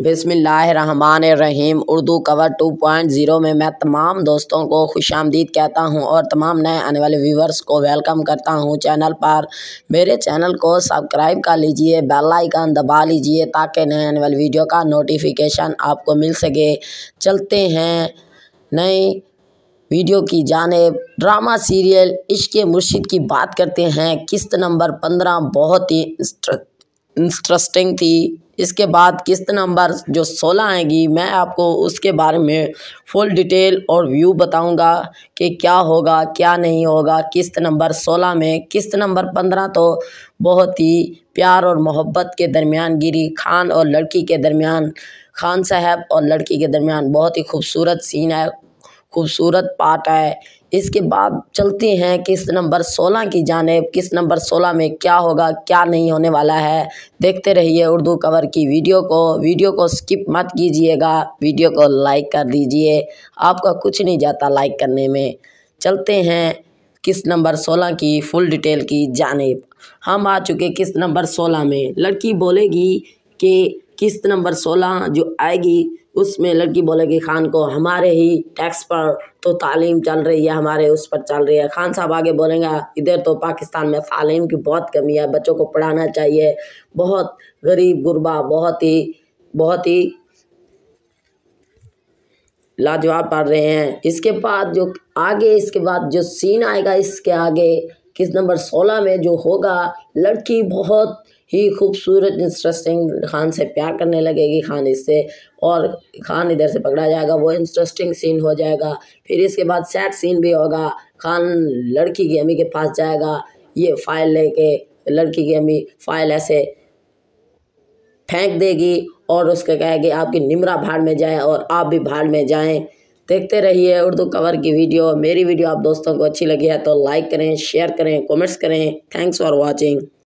बिस्मिल्लाहिर्रहमानिर्रहीम। उर्दू कवर 2.0 में मैं तमाम दोस्तों को खुशामदीद कहता हूं और तमाम नए आने वाले व्यूवर्स को वेलकम करता हूं चैनल पर। मेरे चैनल को सब्सक्राइब कर लीजिए, बेल आइकन दबा लीजिए ताकि नए आने वाली वीडियो का नोटिफिकेशन आपको मिल सके। चलते हैं नई वीडियो की जानेब। ड्रामा सीरियल इश्क़ मुर्शिद की बात करते हैं। किस्त नंबर 15 बहुत ही इंटरेस्टिंग थी। इसके बाद किस्त नंबर जो 16 आएगी, मैं आपको उसके बारे में फुल डिटेल और व्यू बताऊंगा कि क्या होगा क्या नहीं होगा किस्त नंबर 16 में। किस्त नंबर 15 तो बहुत ही प्यार और मोहब्बत के दरमियान गिरी। खान और लड़की के दरमियान, खान साहब और लड़की के दरमियान बहुत ही खूबसूरत सीन है, खूबसूरत पार्ट है। इसके बाद चलते हैं किस्त नंबर 16 की जानेब। किस्त नंबर 16 में क्या होगा क्या नहीं होने वाला है, देखते रहिए उर्दू कवर की वीडियो को स्किप मत कीजिएगा। वीडियो को लाइक कर दीजिए, आपका कुछ नहीं जाता लाइक करने में। चलते हैं किस्त नंबर 16 की फुल डिटेल की जानेब। हम आ चुके किस्त नंबर 16 में। लड़की बोलेगी कि किस्त नंबर 16 जो आएगी उसमें लड़की बोलेगी खान को, हमारे ही टैक्स पर तो तालीम चल रही है, हमारे उस पर चल रही है। खान साहब आगे बोलेंगे इधर तो पाकिस्तान में तालीम की बहुत कमी है, बच्चों को पढ़ाना चाहिए, बहुत गरीब गुरबा बहुत ही लाजवाब पढ़ रहे हैं। इसके बाद जो सीन आएगा इसके आगे किस्त नंबर 16 में जो होगा, लड़की बहुत ही खूबसूरत इंटरेस्टिंग खान से प्यार करने लगेगी। खान इससे और खान इधर से पकड़ा जाएगा, वो इंटरेस्टिंग सीन हो जाएगा। फिर इसके बाद सैड सीन भी होगा। खान लड़की की अम्मी के पास जाएगा, ये फाइल लेके लड़की की अम्मी फाइल ऐसे फेंक देगी और उसको कहेगी आपकी निमरा भाड़ में जाए और आप भी भाड़ में जाएं। देखते रहिए उर्दू कवर की वीडियो। मेरी वीडियो आप दोस्तों को अच्छी लगी है तो लाइक करें, शेयर करें, कमेंट्स करें। Thanks for watching.